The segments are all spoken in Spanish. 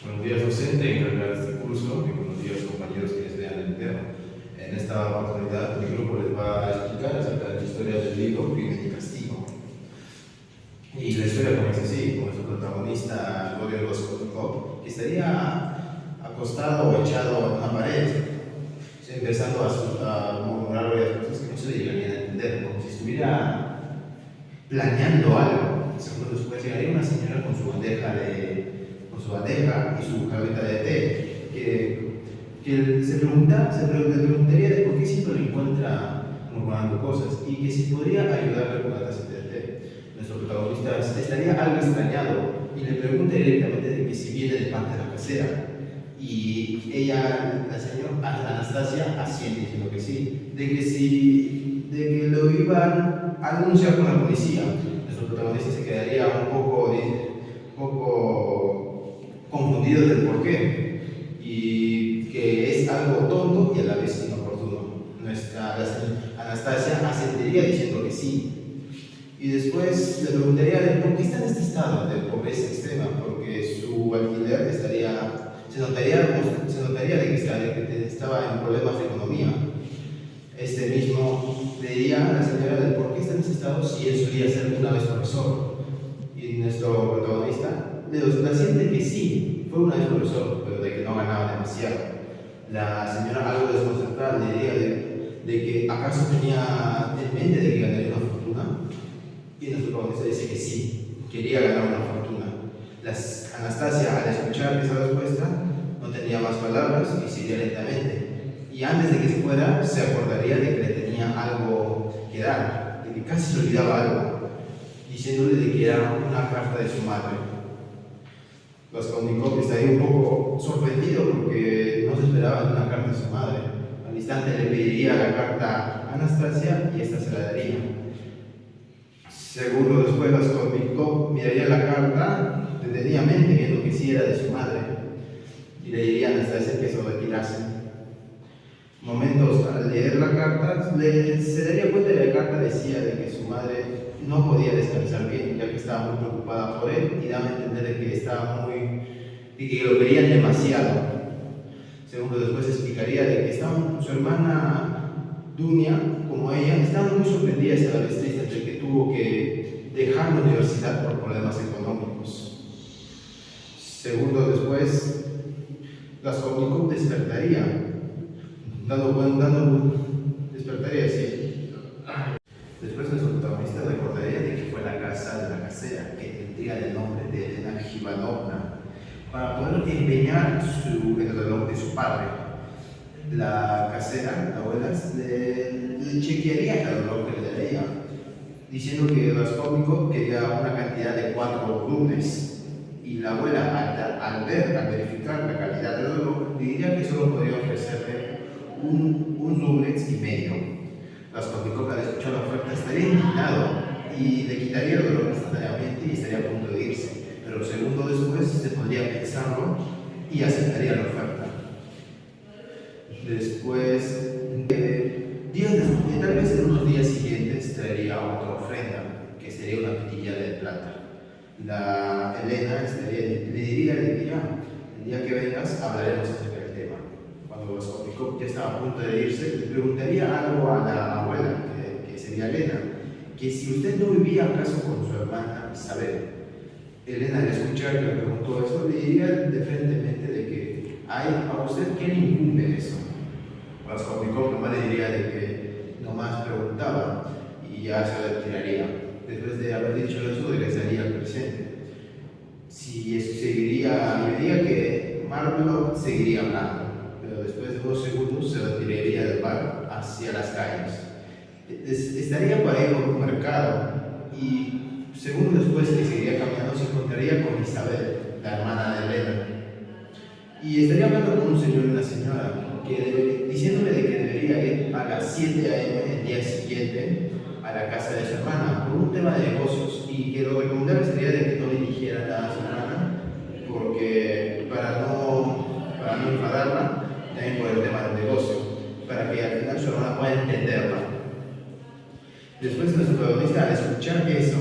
Buenos días, docente, encargada de este curso, y buenos días, compañeros que estudian el tema. En esta oportunidad, mi grupo les va a explicar acerca de la historia del libro Crimen y Castigo. Y la historia comienza así, con su protagonista, Gloria Raskolnikov, que estaría acostado o echado en una pared, empezando a murmurar varias cosas que no se le llegarían a entender, como si estuviera planeando algo. Segundos después llegaría una señora con su bandeja y su jarrita de té, que le preguntaría de por qué siempre lo encuentra murmurando cosas y que si podría ayudarle con la tacita de té. Nuestro protagonista estaría algo extrañado y le pregunta directamente de que si viene de parte de la casera. Y ella, la señora Anastasia, asiente diciendo que sí, de que lo iban a anunciar con la policía. Nuestro protagonista se quedaría un poco confundido del porqué y que es algo tonto y a la vez inoportuno. La Anastasia asentiría diciendo que sí. Y después le preguntaría de por qué está en este estado de pobreza extrema, porque su alquiler se notaría de que estaba en problemas de economía. Este mismo le diría a la señora de por qué está en ese estado si él solía ser una vez profesor. Y nuestro protagonista le asiente que sí, fue una vez profesor, pero de que no ganaba demasiado. La señora, algo desconcertada, le diría de que acaso tenía en mente de que ganaría una fortuna. Y nuestro protagonista dice que sí, quería ganar una fortuna. Anastasia, al escuchar esa respuesta, no tenía más palabras y seguía lentamente. Y antes de que se fuera, se acordaría de que le tenía algo que dar, de que casi se olvidaba algo, diciéndole de que era una carta de su madre. Raskolnikov estaría un poco sorprendido porque no se esperaba de una carta de su madre. Al instante le pediría la carta a Anastasia y esta se la daría. Segundos después, Raskolnikov miraría la carta detenidamente, viendo que sí era de su madre, y le diría a Anastasia que se retirase. Momentos al leer la carta, se daría cuenta de que la carta decía de que su madre no podía descansar bien, ya que estaba muy preocupada por él, y daba a entender de que lo querían demasiado. Segundos después explicaría de que su hermana Dunia, como ella, estaban muy sorprendidas y a la vez tristes de que tuvo que dejar la universidad por problemas económicos. Segundos después, Raskolnikov despertaría, despertaría así. Después nuestro protagonista recordaría de que fue a la casa de la casera, que tendría el nombre de Elena Ivanovna, para poder empeñar el reloj de su padre. La casera, la abuela, le chequearía el reloj que le daría, diciendo que Raskolnikov quería una cantidad de 4 rubles. Y la abuela, al verificar la calidad del reloj, le diría que solo podría ofrecerle un rublex y medio. Raskolnikov, al escuchar la oferta, estaría indignado y le quitaría el reloj instantáneamente y estaría a punto de irse. Pero segundo después se podría pensarlo y aceptaría la oferta. Después, tal vez en unos días siguientes, traería otra ofrenda, que sería una petilla de plata. La Elena le diría de que ya, el día que vengas hablaremos acerca del tema. Cuando Raskolnikov ya estaba a punto de irse, le preguntaría algo a la abuela, que sería Elena, que si usted no vivía acaso con su hermana Isabel. Elena, al escuchar que le preguntó eso, le diría deferentemente de que a usted qué le incumbe eso. Raskolnikov nomás le diría de que nomás preguntaba y ya se retiraría. Después de haber dicho eso, regresaría al presente. Si eso seguiría, y vería que Marmelov seguiría hablando, pero después de 2 segundos se retiraría del bar hacia las calles. Estaría para ir a un mercado y segundos después que seguiría caminando se encontraría con Isabel, la hermana de Elena. Y estaría hablando con un señor y una señora, diciéndole de que debería ir a las 7 a.m. el día siguiente a la casa de su hermana por un tema de negocios y que lo recomendable sería de que no le dijera nada a su hermana porque para no enfadarla, también por el tema del negocio, para que al final su hermana pueda entenderla. Después nuestro protagonista, al escuchar eso,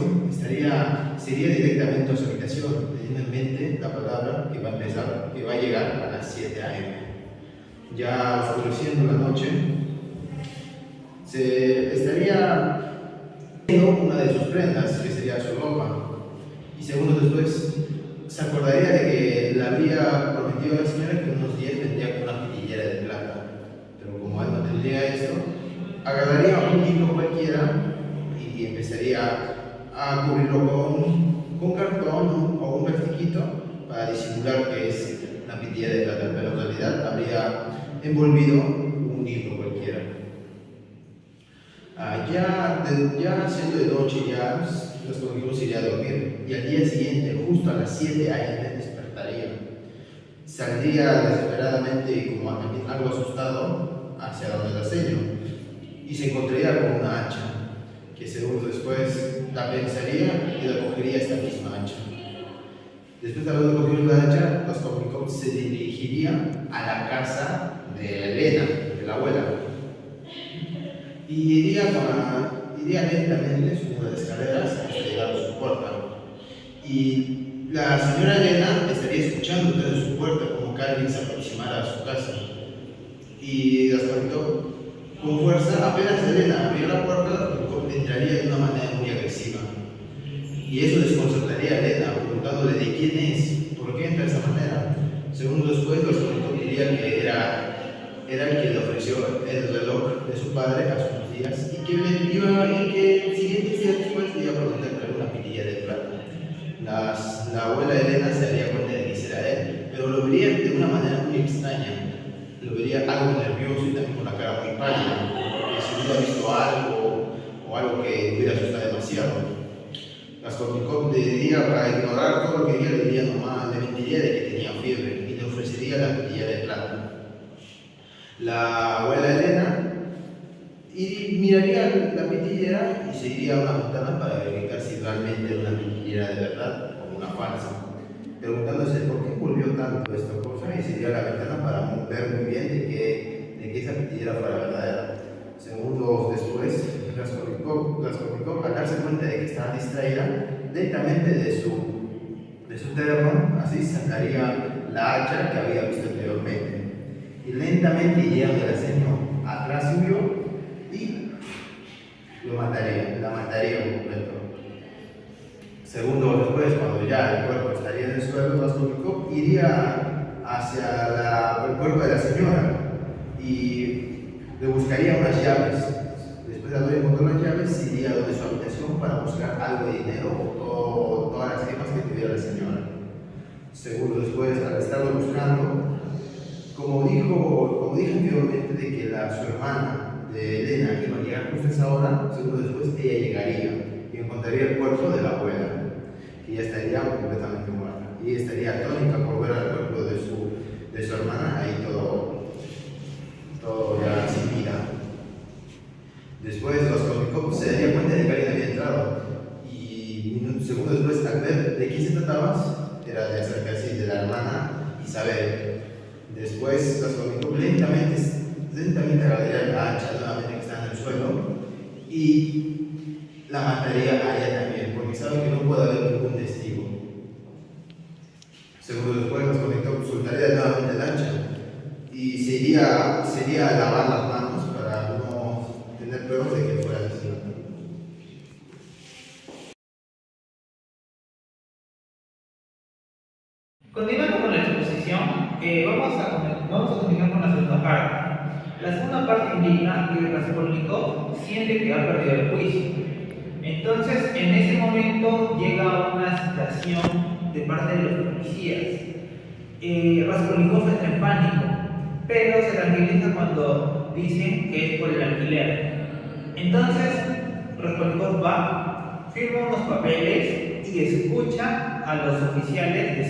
se iría directamente a su habitación, teniendo en mente la palabra que va a empezar, que va a llegar a las 7 a.m. Ya oscureciendo la noche, se estaría viendo una de sus prendas, que sería su ropa, y segundos después se acordaría de que le había prometido a la señora que en unos días vendría con una pitillera de plata, pero como él no tendría esto, agarraría un libro cualquiera y empezaría a cubrirlo con cartón o un plastiquito para disimular que es una pitilla de plata, pero en realidad habría envolvido un libro cualquiera. Ya siendo de noche, ya los conejos irían a dormir y al día siguiente, justo a las 7 a.m., despertaría. Saldría desesperadamente y como algo asustado hacia donde la seño y se encontraría con una hacha que segundos después la pensaría y la cogería esta misma hacha. Después de haber cogido la hacha, Raskolnikov se dirigiría a la casa de Elena, de la abuela, y iría lentamente subiendo las escaleras hasta llegar a su puerta. Y la señora Elena estaría escuchando desde su puerta como que alguien se aproximara a su casa. Y Raskolnikov, con fuerza, apenas Elena abrió la puerta, Raskolnikov entraría de una manera muy agresiva. Y eso desconcertaría a Elena, preguntándole de quién es, por qué entra de esa manera. Segundos después, Raskolnikov diría que era el que le ofreció el reloj de su padre hace unos días y que siguientes días después le iba a preguntar por una pitilla de plata. La abuela Elena se daría cuenta de que era él, pero lo vería de una manera muy extraña. Lo vería algo nervioso y también con la cara muy pálida, porque si hubiera visto algo o algo que hubiera asustado demasiado. Raskolnikov le diría, para ignorar todo lo que ella le diría nomás, le mentiría de que tenía fiebre y le ofrecería la pitilla de plata. La abuela Elena miraría la pitillera y se iría a una ventana para verificar si realmente era una pitillera de verdad o una falsa, preguntándose por qué volvió tanto esta cosa, y se iría a la ventana para ver muy bien de que esa pitillera fuera verdadera. Segundos después, Raskolnikov, al darse cuenta de que estaba distraída, lentamente de su terreno, así sacaría la hacha que había visto anteriormente. Y lentamente iría de la señora atrás suyo y la mataría por completo. Segundos después, cuando ya el cuerpo estaría en el suelo, Raskolnikov iría hacia el cuerpo de la señora y le buscaría unas llaves. Después de haber encontrado las llaves, iría a su habitación para buscar algo de dinero o todas las gemas que tuviera la señora. Segundos después, al estarlo buscando, como dije anteriormente, de que su hermana de Elena iba a llegar justo a esa hora, segundos después ella llegaría y encontraría el cuerpo de la abuela, que ya estaría completamente muerta. Y ella estaría atónica por ver al cuerpo de su hermana ahí todo ya sin vida. Después Raskolnikov se daría cuenta de que alguien había entrado y segundos después, al ver de quién se trataba, era de acercarse de la hermana Isabel. Después Raskolnikov lentamente agarraría la hacha nuevamente que está en el suelo y la mataría a ella también, porque sabe que no puede haber ningún testigo. Segundos después Raskolnikov soltaría nuevamente el hacha y se iría a lavar las manos para no tener pruebas de que fuera asesinato. Continuando con la exposición, vamos a continuar con la segunda parte. La segunda parte indica que Raskolnikov siente que ha perdido el juicio. Entonces, en ese momento llega una citación de parte de los policías. Raskolnikov entra en pánico, pero se tranquiliza cuando dicen que es por el alquiler. Entonces, Raskolnikov va, firma unos papeles y escucha a los oficiales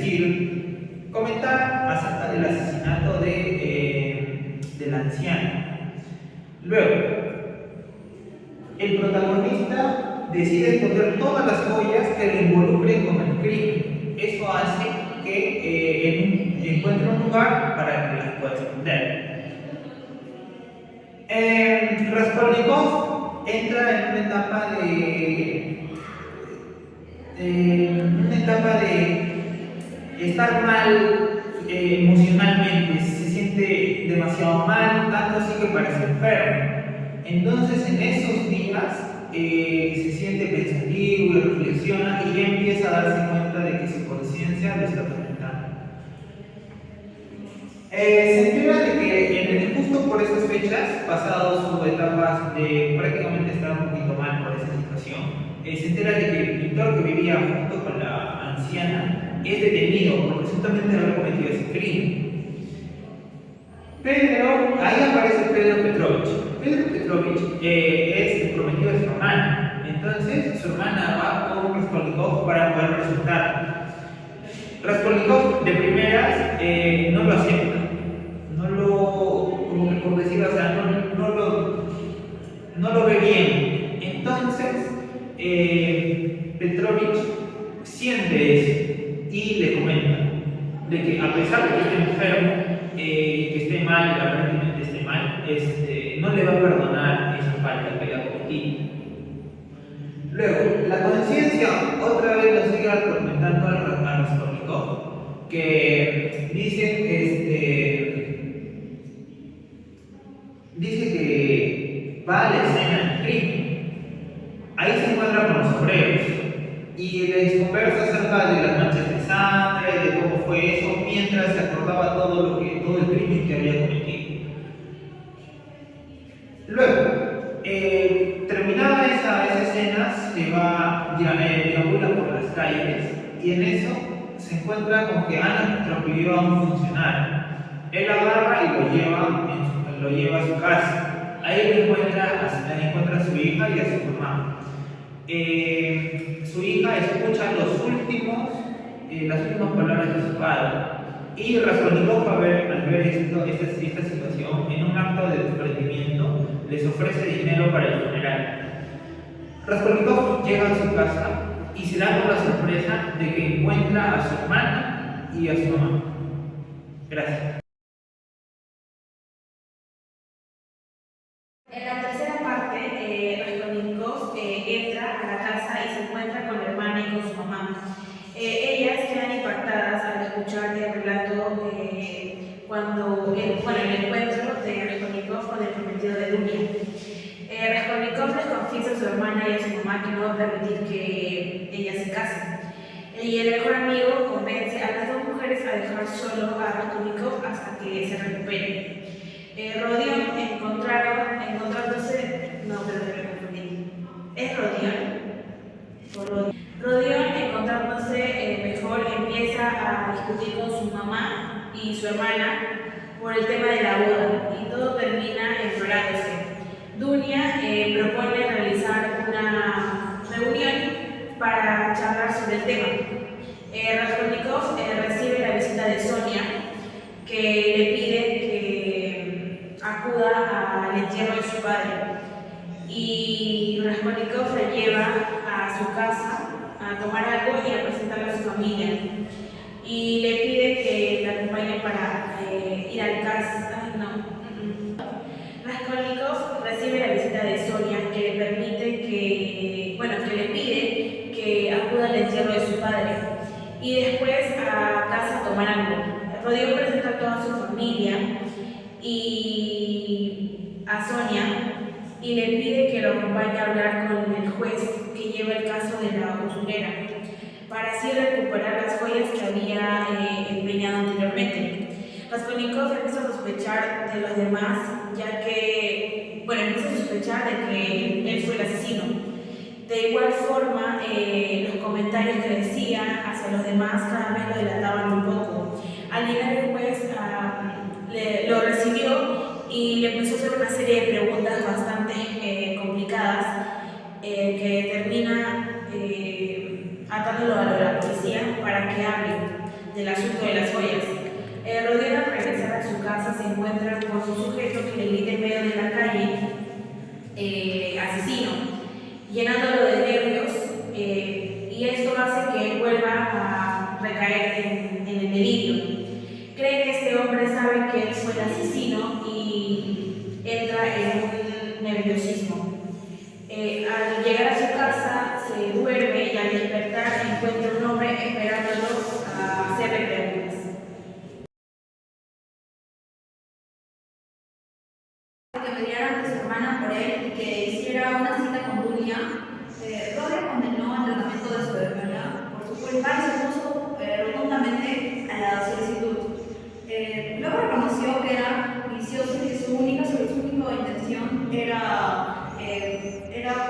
comentar acerca del asesinato del anciano. Luego, el protagonista decide esconder todas las joyas que le involucren con el crimen. Eso hace que encuentre un lugar para que las pueda esconder. Raskolnikov entra en una etapa una etapa de estar mal emocionalmente, se siente demasiado mal, tanto así que parece enfermo. Entonces en esos días se siente pensativo y reflexiona y ya empieza a darse cuenta de que su conciencia lo está atormentando. Se entera de que justo por esas fechas, pasado sus etapas de prácticamente estar un poquito mal por esa situación, se entera de que el pintor que vivía junto con la anciana es detenido por presuntamente haber cometido ese crimen. Pero ahí aparece Pedro Petrovich. Pedro Petrovich es el prometido de su hermana. Entonces su hermana va con Raskolnikov para poder resultar. Raskolnikov de primeras no lo acepta. No lo, como que por decirlo, o sea, no lo ve bien. Entonces Petrovich siente eso y le comenta de que a pesar de que esté enfermo, que esté mal, aparentemente esté mal, no le va a perdonar esa falta que le ha cometido. Luego, la conciencia otra vez lo sigue atormentando a Raskolnikov, que dice que va a la escena del crimen. Ahí se encuentra con los obreros y les conversa acerca de las manchas de sangre, de cómo fue eso, mientras se acordaba todo el crimen que había cometido. Luego, terminada esa escena, se va, deambula por las calles y en eso se encuentra con que han atropellado a un funcionario. Él agarra y lo lleva a su casa. Ahí encuentra a su hija y a su mamá. Su hija escucha las últimas palabras de su padre y Raskolnikov al ver esta situación, en un acto de desprendimiento, les ofrece dinero para el funeral. Raskolnikov llega a su casa y se da con la sorpresa de que encuentra a su hermana y a su mamá. Gracias. En la tercera parte, Raskolnikov entra a la casa y se encuentra con la hermana y con su mamá. Ellas quedan impactadas al escuchar el relato el encuentro de Raskolnikov con el prometido de Dunia. Raskolnikov les confiesa a su hermana y a su mamá que no va a permitir que ellas se casen. Y el mejor amigo convence a las dos mujeres a dejar solo a Raskolnikov hasta que se recupere. Rodion encontrándose. No, pero me confundí. ¿Es Rodion? Rodion, encontrándose mejor, empieza a discutir con su mamá y su hermana por el tema de la boda y todo termina empeorándose. Dunia propone realizar una reunión para charlar sobre el tema. Raskolnikov recibe la visita de Sonia, que le pide que acuda al entierro de su padre. Y Raskolnikov la lleva a su casa a tomar algo y a presentarle a su familia. Y le pide que la acompañe para ir al casa. Raskolnikov recibe la visita de Sonia, que le pide que acuda al entierro de su padre y después a casa a tomar algo. Rodion presenta a toda su familia y a Sonia y le pide que lo acompañe a hablar con el juez que lleva el caso de la usurera para así recuperar las joyas que había empeñado anteriormente. Raskolnikov empieza a sospechar de los demás, empieza a sospechar de que él fue el asesino. De igual forma, los comentarios que decía hacia los demás cada vez lo delataban un poco. Al llegar el juez lo recibió y le empezó a hacer una serie de preguntas bastante complicadas que termina atándolo a la policía para que hable del asunto de las joyas. Rodion, al regresar a su casa, se encuentra con un sujeto que le grita en medio de la calle asesino, llenándolo de nervios, y esto hace que él vuelva a recaer en el delirio. Cree que este hombre sabe que él fue el asesino y entra en un nerviosismo. Al llegar a su casa se duerme y al despertar Dunia, Rodia condenó el tratamiento de su hermana por su culpa y se opuso rotundamente a la solicitud. Luego reconoció que era vicioso y que su única intención era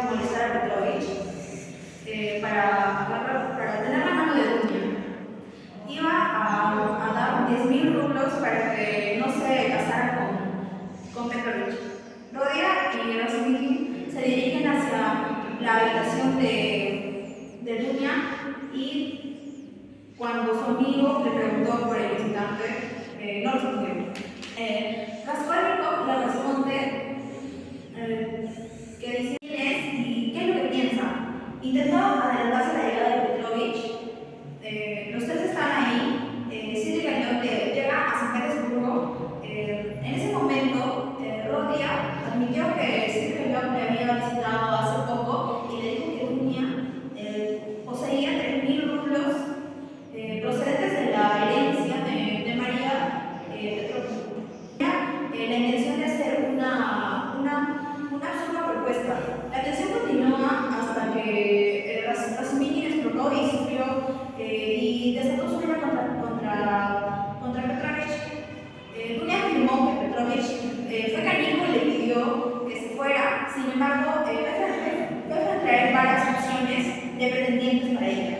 molestar a Petrovich para tener la mano de Dunia. Iba a dar 10.000 rublos para que no se casara con Petrovich. Rodia y Razumikin se dirigen hacia la habitación de Dunia y cuando su amigo le preguntó por el visitante, no respondió. Raskolnikov le responde que dice quién es y qué es lo que piensa. Intentó adelantarse a la llegada de Petrovich. Los tres están ahí. Svidrigailov llega a San Petersburgo. En ese momento, Rodia admitió que Svidrigailov le había visitado hace poco y le dijo que Dunia poseía 3.000 rublos procedentes de la herencia de María Petrovna. La intención de hacer una absurda propuesta. La tensión continúa hasta que Razumikin explotó y sufrió y desató su ira contra Petrovich. Dunia afirmó que Petrovich fue canijo y le pidió que se fuera. Sin embargo, fue traer varias opciones de pretendientes para ella.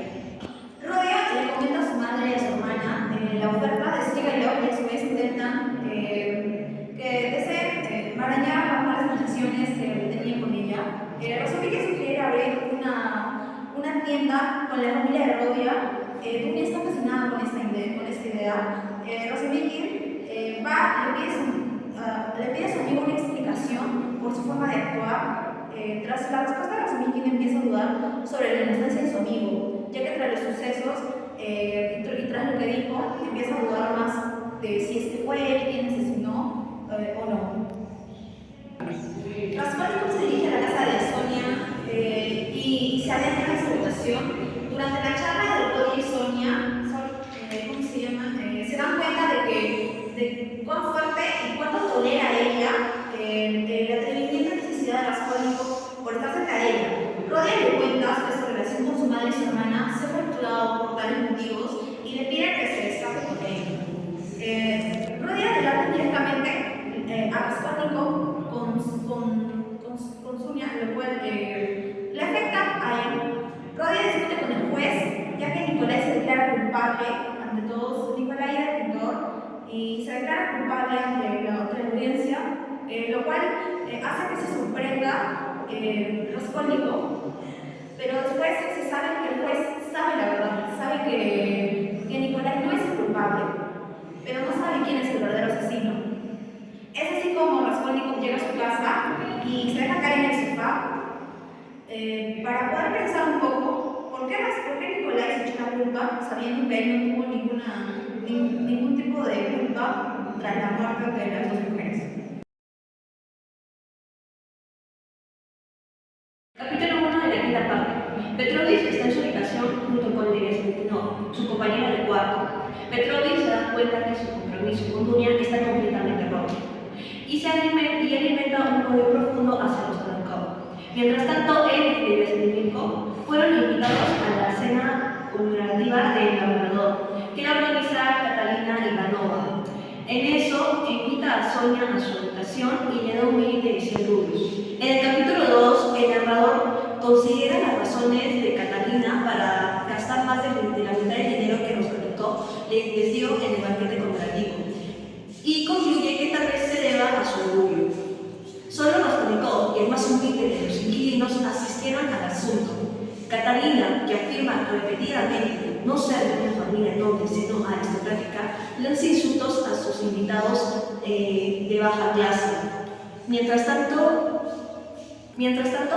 Rodia le comenta a su madre y a su hermana la oferta de Svidrigailov y a su vez intentan que deseen marañar las malas intenciones que tenían con ella. Razumikin sugiere abrir una tienda con la familia de Rodia. Dunia está fascinada con esta idea. Razumikin le pide a su amigo una explicación por su forma de actuar. Tras la respuesta de Razumikin empieza a dudar sobre la inocencia de su amigo, ya que tras los sucesos y tras lo que dijo, empieza a dudar más de si es que fue él quien asesinó o no. Raskolnikov se dirige a la casa de Sonia y se adentra en su habitación. Durante la charla de Rodia y Sonia, se dan cuenta de cuán fuerte y cuánto tolera ella el atrevimiento y necesidad de Raskolnikov por estar cerca de ella. Rodia le cuenta que su relación con su madre y su hermana se ha fracturado por tales motivos y le pide que se escape con ella. Rodia delata directamente a Raskolnikov con Sonia, lo cual le afecta a él. Rodia discute con el juez, ya que Nikolai se declara culpable ante todos. Nikolai era el pintor y se declara culpable ante la audiencia, lo cual hace que se sorprenda Raskolnikov. Pero después se sabe que el juez sabe la verdad, sabe que Nikolai no es el culpable, pero no sabe quién es el verdadero asesino. Es así como Raskolnikov llega a su casa y se deja caer en el sofá para poder pensar un poco por qué Nikolai se echó la culpa sabiendo que él no tuvo ningún tipo de culpa tras la muerte de las dos mujeres. Capítulo 1 de la quinta parte. Petrovich está en su habitación junto con Lydia Smirnov, su compañera de cuarto. Petrovich se da cuenta que su compromiso con Dunia está completamente roto y alimenta un odio profundo hacia los Karatkov. Mientras tanto, él y Lydia Smirnov fueron invitados a la cena conmemorativa del labrador que la organiza Catalina Ivanova. En eso, invita a Sonia a su habitación y le da un billete de 100 rublos. En el capítulo 2, el narrador considera las razones de Catalina para gastar más de la mitad del dinero que Raskolnikov les dio en el banquete conmemorativo y concluye que tal vez se deba a su orgullo. Solo Raskolnikov y el más humilde de los inquilinos asistieron al asunto. Catalina, que afirma repetidamente no ser de una familia noble sino aristocrática, lanza insultos a sus invitados de baja clase. Mientras tanto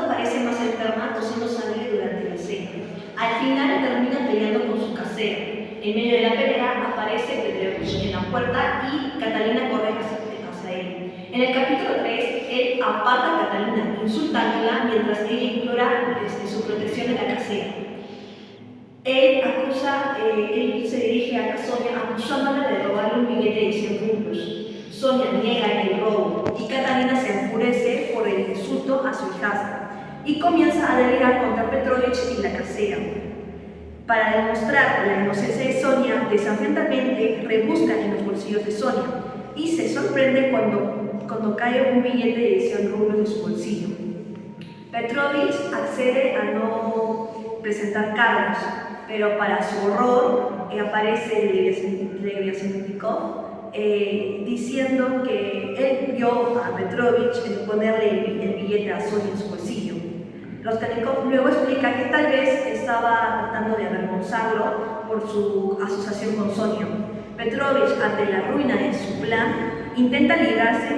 parece más enferma, tosiendo sangre durante la cena. Al final termina peleando con su casera. En medio de la pelea aparece Petrovich en la puerta y Catalina corre hacia él. En el capítulo 3, él aparta a Catalina, insultándola mientras ella implora su protección de la casera. Él se dirige a Sonia acusándola de robarle un billete de 100 rublos. Sonia niega el robo y Catalina se enfurece por el insulto a su hijastra. y comienza a delirar contra Petrovich y la casera. Para demostrar la inocencia de Sonia, desafiantemente rebusca en los bolsillos de Sonia y se sorprende cuando cae un billete de 100 rublos de su bolsillo. Petrovich accede a no presentar cargos, pero para su horror aparece Leviasnikov diciendo que él vio a Petrovich ponerle el billete a Sonia en su bolsillo. Raskolnikov luego explica que tal vez estaba tratando de avergonzarlo por su asociación con Sonia. Petrovich, ante la ruina de su plan, intenta librarse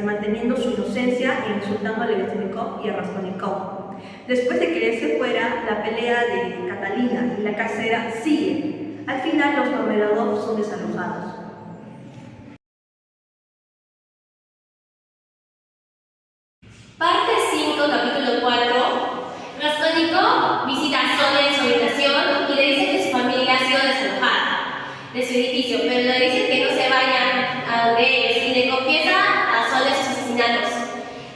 manteniendo su inocencia e insultando a Leviasnikov y a Raskolnikov. Después de que él se fuera, la pelea de Catalina y la casera sigue. Al final, los Marmeladov son desalojados. Parte 5, capítulo 4. Raskolnikov visita a Sonia en su habitación y le dice que su familia ha sido desalojada de su edificio, pero le dice que no se vayan a donde ellos y le confiesa a Sonia sus asesinatos.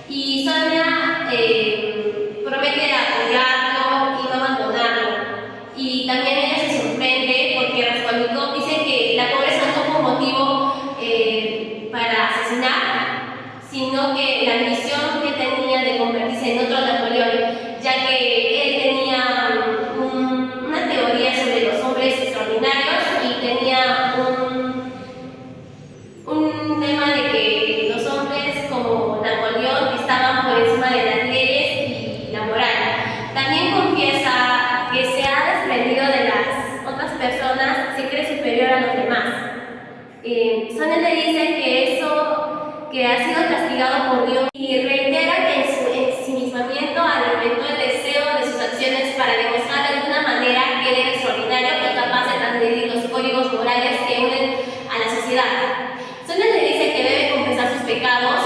Y Sonia promete apoyarlo y no abandonarlo. Y también ella se sorprende porque Raskolnikov dice que la pobreza no fue un motivo para asesinar, sino que la ambición que tenía de convertirse en otro Napoleón, ya que él tenía una teoría sobre los hombres extraordinarios y tenía un tema de que los hombres como Napoleón estaban por encima de las leyes y la moral. También confiesa que se ha desprendido de las otras personas, se cree superior a los demás. Sonia le dice que que ha sido castigado por Dios y reitera que en su ensimismamiento alimentó el deseo de sus acciones para demostrar de alguna manera que él era extraordinario y capaz de transgredir los códigos morales que unen a la sociedad. Sonia le dice que debe confesar sus pecados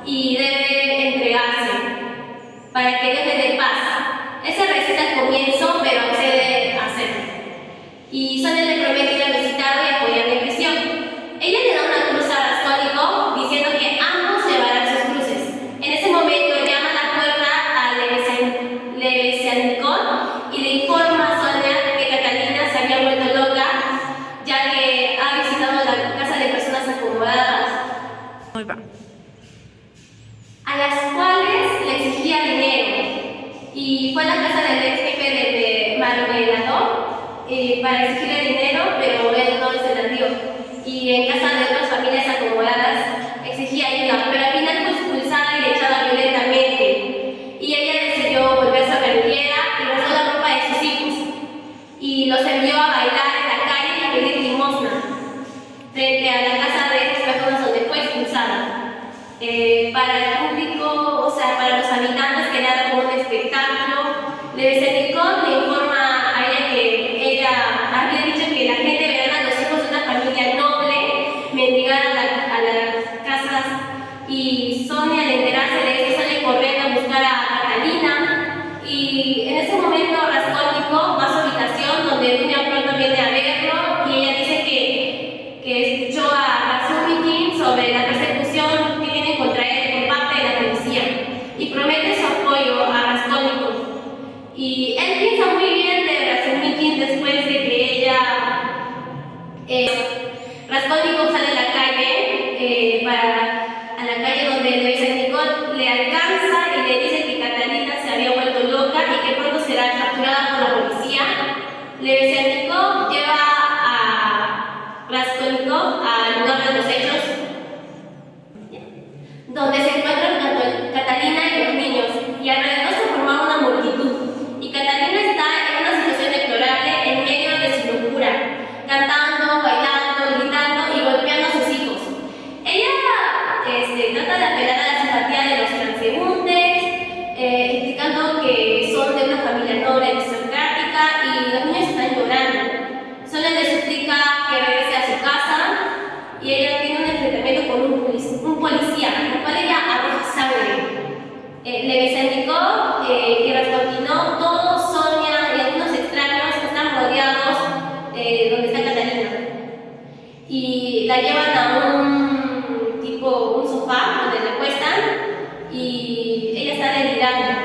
y debe entregarse para que Dios le dé paz. Él se resiste al comienzo, pero accede a hacerlo. Y Sonia le promete ir a visitarlo y apoyarle en prisión. Ella le da una cruz a Raskolnikov diciendo que ambos llevarán sus cruces. En ese momento llama a la puerta a Leviasnikov y le informa a Sonia que Catalina se había vuelto loca, ya que ha visitado la casa de personas acomodadas, a las cuales le exigía dinero. Y fue a la casa del ex jefe de Marmeladov para exigirle dinero, pero él no se la dio. Y en casa de otras familias acomodadas exigía ayuda, pero al final fue expulsada y echada violentamente. Y ella decidió volverse guerrillera y rasgó la ropa de sus hijos y los envió a bailar en la calle y a pedir limosna frente a la casa de estas personas donde fue expulsada. Para el público, o sea, para los habitantes, que era como un espectáculo, Leviasnikov le informa a ella que ella había dicho que la gente veía a los hijos de una familia noble mendigar a las casas, y Sonia, al enterarse de esto, sale corriendo a buscar a Catalina. Y en ese momento Raskolnikov va a su habitación, donde Dunia pronto viene a verlo, y ella dice que escuchó a Razumikin sobre la persecución que tiene contra él por parte de la policía y promete su apoyo a Raskolnikov. Y él piensa muy bien de Razumikin después de que ella Raskolnikov sale a la calle a la calle donde Leviasnikov le alcanza y le dice que Catalina se había vuelto loca y que pronto será capturada por la policía. Leviasnikov lleva a Raskolnikov al lugar de los hechos, donde se encuentran Catalina y los niños, y alrededor se forma una multitud. Y Catalina está en una situación deplorable en medio de su locura, cantando, bailando, gritando y golpeando a sus hijos. Ella trata de apelar a la simpatía de los transeúntes, explicando que son de una familia noble y aristocrática, y los niños están llorando. Solo le suplica que regrese a su casa, y ella tiene un enfrentamiento con un policía, el cual ella arroja sangre. Leviasnikov y Raskolnikov, todos, Sonia y algunos extraños están rodeados donde está Catalina, y la llevan a un sofá donde la acuestan, y ella está delirando.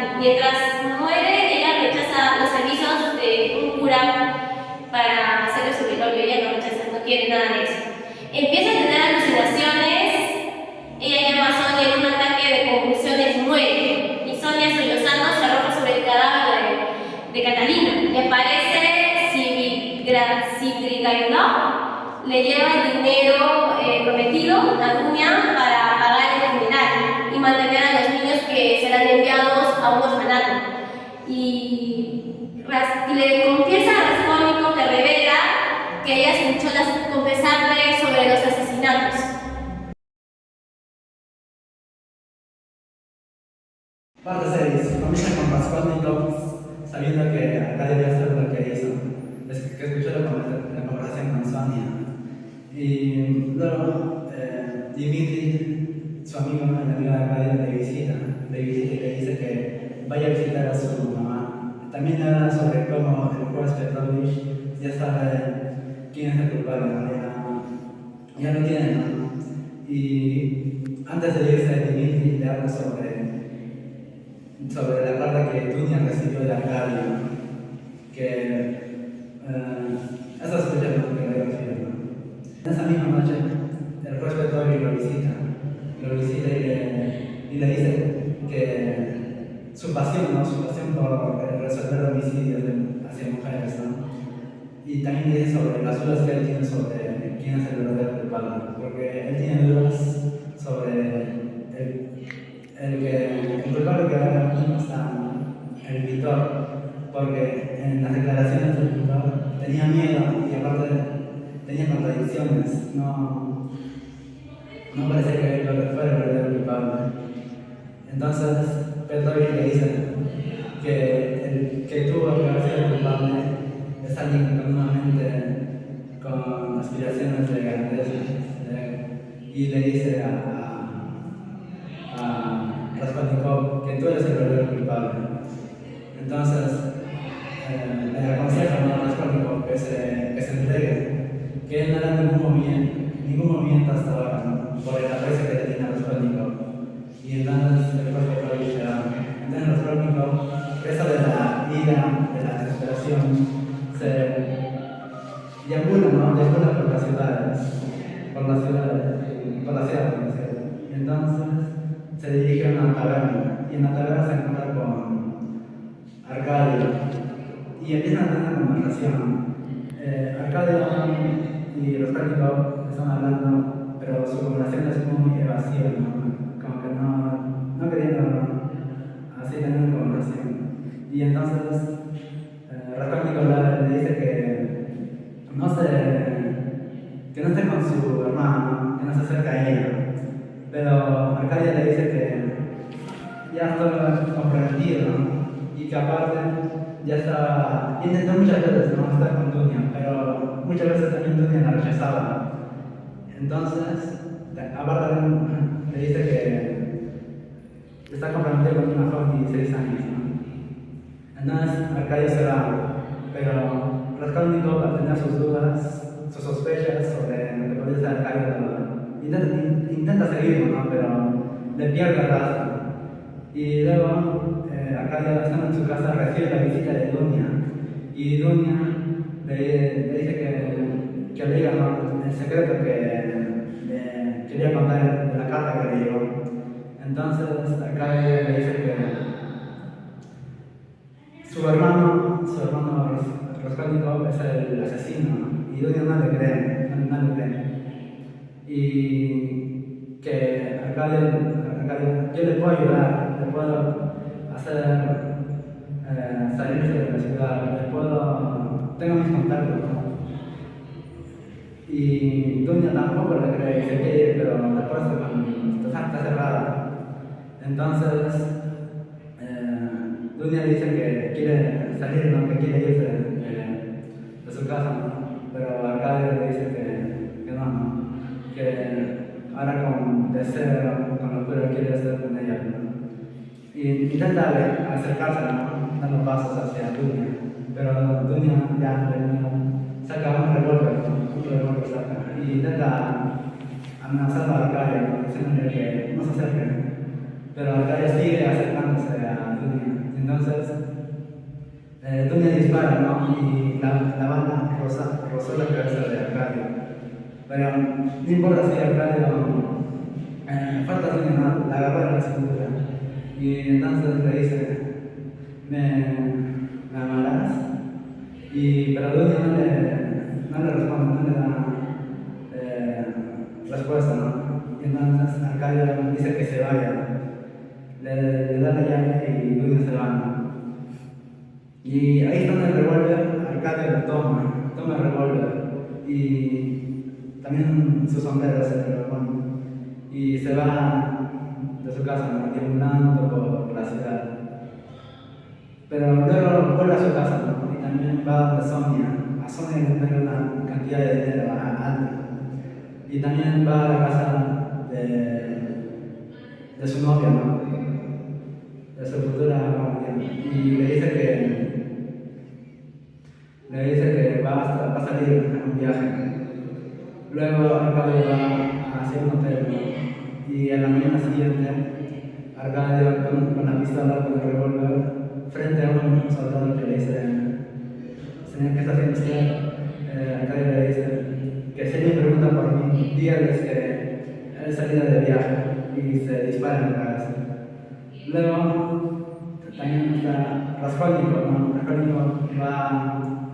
cura para hacerle su velorio. Ella no rechaza, no quiere nada de eso. Empieza a tener alucinaciones. Ella llama a Sonia en un ataque de convulsiones, muere. Y Sonia, sollozando, se arroja sobre el cadáver de Catalina. Y aparece Sidrigailov, le lleva el dinero prometido a Dunia para pagar el funeral y mantener a los niños que serán enviados a un orfanato. Y le confiesa a Raskolnikov, le revela que ella escuchó confesarle sobre los asesinatos. Parte 6. Comienza con Raskolnikov sabiendo que Arcadia debe hacer lo que hizo. Es que escuchó la conversación con Sonia. Y luego Dmitri, su amigo, el amigo de Arcadia, le visita y le dice que vaya a visitar a su mamá. También habla sobre cómo el juez Petrovich ya sabe quién es el culpable, ya lo tiene, ¿no? Y antes de irse, Dmitri le habla sobre la carta que Dunia recibió de Arcadia, que esa sospecha es lo que le recibió. En esa misma noche, el juez Petrovich lo visita y le dice que su pasión por resolver homicidios hacia mujeres, ¿no? Y también le dice sobre las dudas que él tiene sobre quién es el verdadero culpable, porque él tiene dudas sobre el culpable que ahora mismo está, el Vitor, porque en las declaraciones del Vitor tenía miedo y aparte tenía contradicciones, no parecía que él fuera el verdadero culpable. Entonces Petrovich le dice que el que tuvo que haber sido el culpable es alguien con una mente con aspiraciones de grandeza, y le dice a Raskolnikov que tú eres el verdadero culpable. Entonces le aconseja a Raskolnikov que se entregue, que él no hará ningún movimiento hasta ahora, ¿no? Por el aprecio que le tiene a Raskolnikov. Y entonces el juez Petrovich entonces Raskolnikov, presa de la ira, de la desesperación, se deambula, ¿no? Deambula por las ciudades, y entonces se dirige a una taberna, y en la taberna se encuentra con Arcadia, y empiezan a tener una conversación. Arcadia y Raskolnikov están hablando, pero su conversación es muy evasiva, ¿no? Como que no queriendo así tener una conversación. Y entonces Raskolnikov le dice que no esté con su hermano, que no se acerque a ella. Pero Arcadia le dice que ya está comprometido, ¿no? Y que aparte ya intentó muchas veces, ¿no?, estar con Dunia, pero muchas veces también Dunia la rechazaba. Entonces, aparte le dice que está comprometido con una joven de 16 años, ¿no? Entonces Arcadia se va, pero Raskolnikov, al tener sus dudas, sus sospechas sobre lo que podría ser Arcadia, intenta seguirlo, ¿no? Pero le pierde el rastro. Y luego Arcadia, estando en su casa, recibe la visita de Dunia, y Dunia le dice que le diga, ¿no?, el secreto que le quería contar de la carta que le llegó. Entonces Arcadia le dice que su hermano Raskolnikov es el asesino, ¿no? Y Dunia no le cree. Y que Arcadia, yo le puedo ayudar, le puedo hacer salirse de la ciudad, tengo mis contactos, ¿no? Y Dunia tampoco le cree, dice que pero la puerta está cerrada. Entonces Dunia le dice que quiere salir, ¿no?, que quiere irse de su casa, ¿no? Pero Arcadia le dice que no, que ahora con deseo, con locura quiere estar con ella, ¿no? Y intenta acercarse, ¿no?, dando pasos hacia Dunia, pero Dunia ya saca un revólver, saca, y intenta amenazar a Arcadia, ¿no?, diciéndole que no se acerque. Pero Arcadia sigue acercándose a Dunia. Entonces Dunia dispara, ¿no?, y y la bala rozó la cabeza de Arcadio. Pero no importa si Arcadio falta señalar, la agarró en la cintura. Y entonces le dice, ¿me amarás? Pero Dunia no le responde, no le da respuesta, ¿no? Y entonces Arcadio dice que se vaya, le da la llave y Dunia se va, ¿no? Y ahí está en el revólver, Arcadio lo toma el revólver y también su sombrero se lo pone y se va de su casa, ¿no? Deambulando por la ciudad. Pero luego vuelve a su casa, ¿no? Y también va donde Sonia. A Sonia le trae una cantidad de dinero alta. Y también va a la casa de su novia, ¿no? De su futura novia. Y le dice que va a salir a un viaje. Luego Arcadio va hacia un hotel, ¿no? Y a la mañana siguiente, Arcadio con la pistola, con el revólver, frente a un soldado que le dice, señor, ¿qué está haciendo usted? Arcadio le dice que si alguien pregunta por mí, dígales que él salía de viaje y se dispara en la cabeza. Luego también está Raskolnikov, ¿no? Raskolnikov va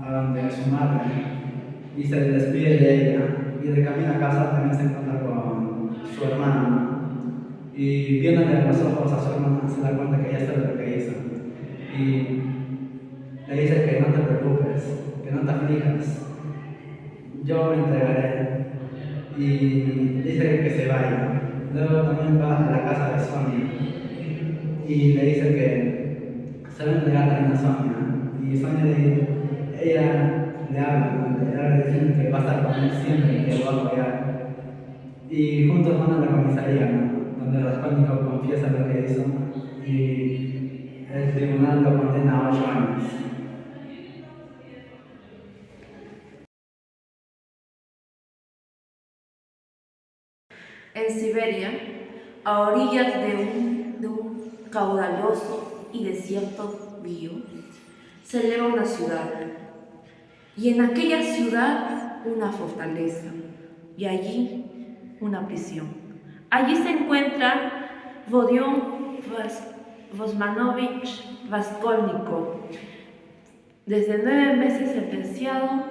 a donde su madre y se despide de ella. Y de camino a casa también se encuentra con su hermana, ¿no? Y viéndole a los ojos a su hermana se da cuenta que ya sabe lo que hizo. Y le dice que no te preocupes, que no te aflijas, yo me entregaré. Y dice que se vaya. Luego también va a la casa de Sonia y le dice que se va a entregar también a Sonia. Y Sonia ella le habla, ¿no? Le dicen que va a estar con él siempre, que lo va a apoyar. Y juntos van a la comisaría, ¿no? Donde Raskolnikov confiesa lo que hizo y el tribunal lo condena a 8 años. En Siberia, a orillas de un caudaloso y desierto río, se eleva una ciudad. Y en aquella ciudad una fortaleza, y allí una prisión. Allí se encuentra Rodion Rosmanovich Raskolnikov, desde 9 meses sentenciado,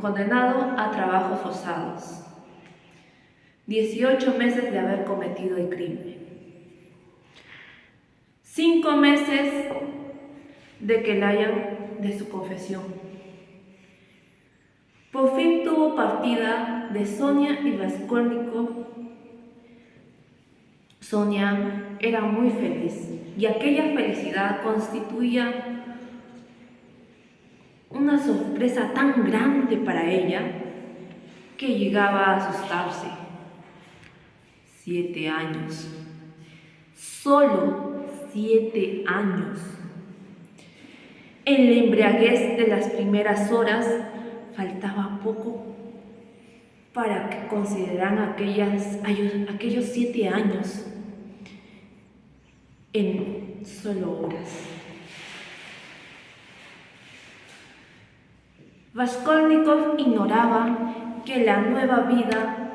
condenado a trabajos forzados, 18 meses de haber cometido el crimen, 5 meses de que la hayan de su confesión. Por fin tuvo partida de Sonia y Raskolnikov. Sonia era muy feliz y aquella felicidad constituía una sorpresa tan grande para ella que llegaba a asustarse. 7 años, solo 7 años. En la embriaguez de las primeras horas faltaba poco para que consideraran aquellos 7 años en solo horas. Raskolnikov ignoraba que la nueva vida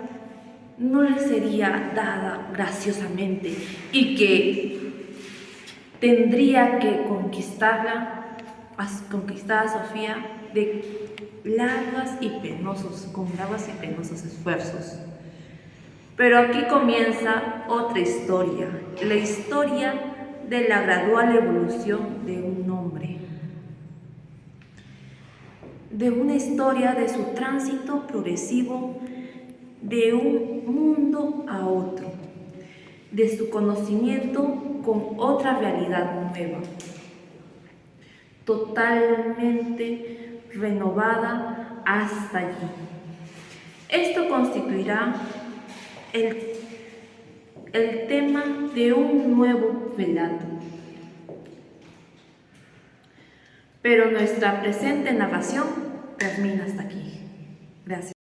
no le sería dada graciosamente y que tendría que conquistar a Sofía con largas y penosos esfuerzos. Pero aquí comienza otra historia, la historia de la gradual evolución de un hombre, de una historia de su tránsito progresivo de un mundo a otro, de su conocimiento con otra realidad nueva, totalmente renovada hasta allí. Esto constituirá el tema de un nuevo relato. Pero nuestra presente narración termina hasta aquí. Gracias.